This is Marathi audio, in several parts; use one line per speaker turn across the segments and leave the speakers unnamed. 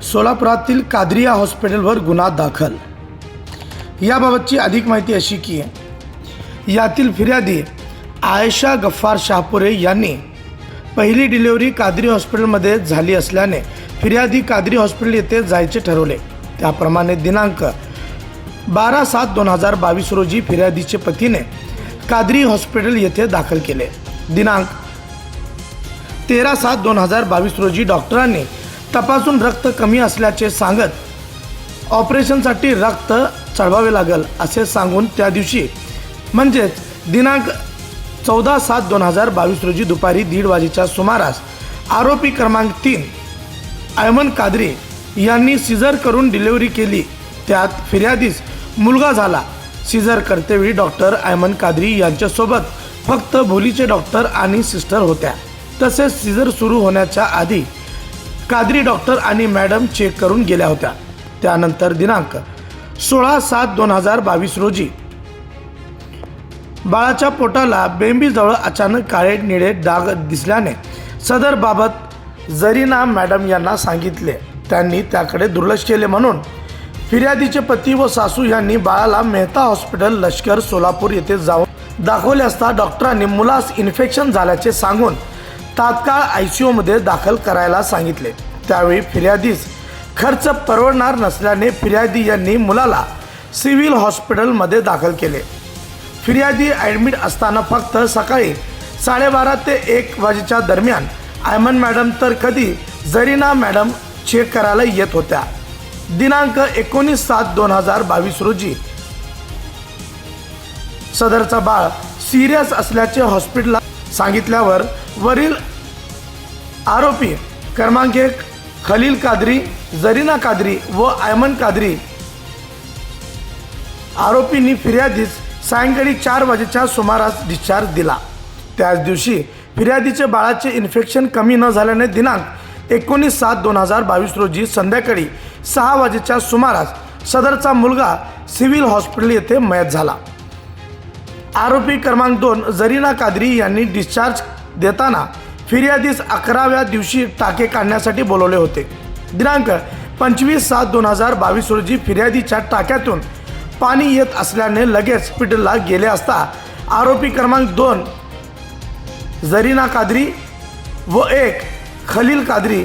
सोलापुरातील कादरिया हॉस्पिटलवर गुन्हा दाखल। याबाबतची अधिक माहिती अशी की यातील फिर्यादी आयशा गफ्फार शाहपुरे यांनी पहिली डिलिव्हरी कादरी हॉस्पिटलमध्ये झाली असल्याने फिर्यादी कादरी हॉस्पिटल येथे जायचे ठरवले। त्याप्रमाणे दिनांक 12/7/2022 रोजी फिर्यादीचे पतीने कादरी हॉस्पिटल येथे दाखल केले। दिनांक 13/7/2022 रोजी डॉक्टरांनी तपासून रक्त कमी असल्याचे सांगत ऑपरेशनसाठी रक्त चढवावे लागेल असे सांगून त्या दिवशी म्हणजेच दिनांक 14/7/2022 रोजी दुपारी 1:30 वाजेच्या सुमारास आरोपी क्रमांक 3 अयमन कादरी यांनी सीझर करून डिलिव्हरी केली। त्यात फिर्यादीस मुलगा झाला। सीझर करतेवेळी डॉक्टर अयमन कादरी यांच्यासोबत फक्त भोलीचे डॉक्टर आणि सिस्टर होत्या। तसेच सीझर सुरू होण्याच्या आधी कादरी डॉक्टर आणि मॅडम चेक करून गेल्या होत्या। त्यानंतर दिनांक 16/7/2022 रोजी बाळाच्या पोटाला बेंबीजवळ अचानक काळे निळे डाग दिसल्याने सदर बाबत जरीना मॅडम यांना सांगितले। त्यांनी त्याकडे दुर्लक्ष केले म्हणून फिर्यादीचे पती व सासू यांनी बाळाला मेहता हॉस्पिटल लष्कर सोलापूर येथे जाऊन दाखवले असता डॉक्टरांनी मुलास इन्फेक्शन झाल्याचे सांगून तात्काळ ICU मध्ये दाखल करायला सांगितले। त्यावेळी फिर्यादीस खर्च परवडणार नसल्याने फिर्यादी यांनी मुलाला सिव्हिल हॉस्पिटलमध्ये दाखल केले। फिर्यादी ॲडमिट असताना फक्त सकाळी 12:30 ते 1 वाजेच्या दरम्यान अयमन मॅडम तर कधी जरीना मॅडम चेक करायला येत होत्या। दिनांक 19/7/2022 रोजी सदरचा बाळ सिरियस असल्याचे हॉस्पिटलला सांगितल्यावर वरील आरोपी क्रमांक 1 खलील कादरी, जरीना कादरी व अयमन कादरी आरोपींनी फिर्यादीस सायंकाळी 4 वाजेच्या सुमारास डिस्चार्ज दिला। त्याच दिवशी फिर्यादीचे बाळाचे इन्फेक्शन कमी न झाल्याने दिनांक 19/7/2022 रोजी संध्याकाळी 6 वाजेच्या सुमारास सदरचा मुलगा सिव्हिल हॉस्पिटल येथे मयत झाला। आरोपी क्रमांक 2 जरीना कादरी यांनी डिस्चार्ज देताना फिर्यादीस 11व्या दिवशी टाके काढण्यासाठी बोलवले होते। दिनांक 25/7/2022 रोजी फिर्यादीच्या टाक्यातून पाणी येत असल्याने लगेच हॉस्पिटलला गेले असता आरोपी क्रमांक 2 जरीना कादरी व 1 खलील कादरी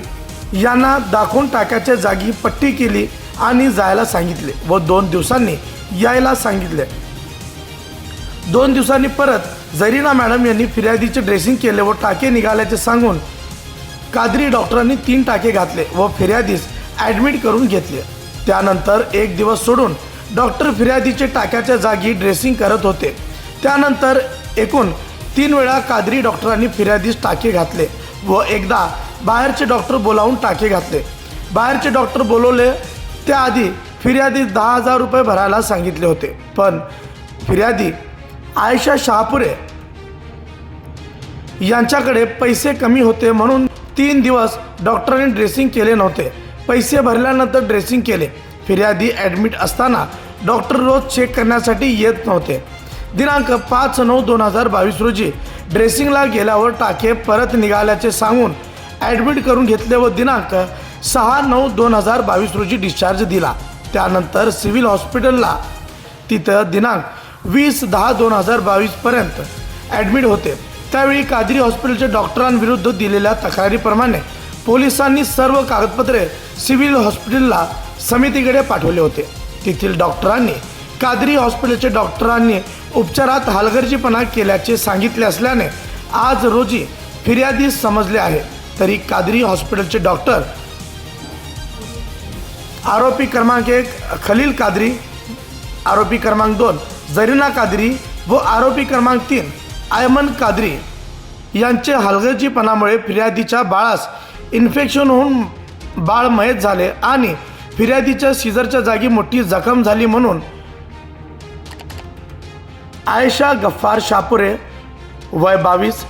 यांना दाखवून टाक्याच्या जागी पट्टी केली आणि जायला सांगितले व 2 दिवसांनी यायला सांगितले। 2 दिवसांनी परत जरीना मॅडम यांनी फिर्यादीचे ड्रेसिंग केले व टाके निघाल्याचे सांगून कादरी डॉक्टरांनी 3 टाके घातले व फिर्यादीस ॲडमिट करून घेतले। त्यानंतर 1 दिवस सोडून डॉक्टर फिर्यादीचे टाक्याच्या जागी ड्रेसिंग करत होते। त्यानंतर एकूण 3 वेळा कादरी डॉक्टरांनी फिर्यादीस टाके घातले व एकदा बाहेरचे डॉक्टर बोलावून टाके घातले। बाहेरचे डॉक्टर बोलवले त्याआधी फिर्यादीस 10,000 रुपये भरायला सांगितले होते, पण फिर्यादी आयशा शाहपुरे यांच्याकडे पैसे कमी होते म्हणून 3 दिवस डॉक्टरांनी ड्रेसिंग केले नव्हते। पैसे भरल्यानंतर ड्रेसिंग केले। फिर्यादी ॲडमिट असताना डॉक्टर रोज चेक करण्यासाठी येत नव्हते। दिनांक 5/9/2022 रोजी ड्रेसिंगला गेल्यावर टाके परत निघाल्याचे सांगून ॲडमिट करून घेतले व दिनांक 6/9/2022 रोजी डिस्चार्ज दिला। त्यानंतर सिव्हिल हॉस्पिटलला तिथं दिनांक 20/10/2022 पर्यंत ॲडमिट होते। त्यावेळी कादरी हॉस्पिटलच्या डॉक्टरांविरुद्ध दिलेल्या तक्रारीप्रमाणे पोलिसांनी सर्व कागदपत्रे सिव्हिल हॉस्पिटलला समितीकडे पाठवले होते। तेथील डॉक्टरांनी कादरी हॉस्पिटलच्या डॉक्टरांनी उपचारात हलगर्जीपणा केल्याचे सांगितले असल्याने आज रोजी फिर्यादीस समजले आहे। तरी कादरी हॉस्पिटलचे डॉक्टर आरोपी क्रमांक 1 खलील कादरी, आरोपी क्रमांक 2 जरीना कादरी व आरोपी क्रमांक 3 अयमन कादरी यांचे हलगर्जीपणामुळे फिर्यादीच्या बाळास इन्फेक्शन होऊन बाळ मयत झाले आणि फिर्यादीच्या सीझरच्या जागी मोठी जखम झाली म्हणून आयशा गफ्फार शाहपुरे वय 22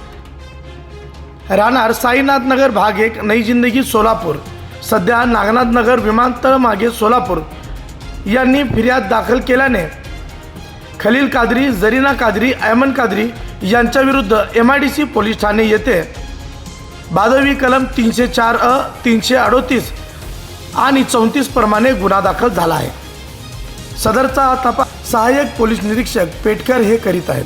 राहणार साईनाथ नगर भाग 1 नई जिंदगी सोलापूर सध्या नागनाथ नगर विमानतळ मागे सोलापूर यांनी फिर्याद दाखल केल्याने खलील कादरी, जरीना कादरी, अयमन कादरी यांच्याविरुद्ध MIDC पोलीस ठाणे येथे भादवी कलम 304 338 आणि 34 प्रमाणे गुन्हा दाखल झाला आहे. सदरचा तपास सहाय्यक पोलीस निरीक्षक पेटकर हे करीत आहेत.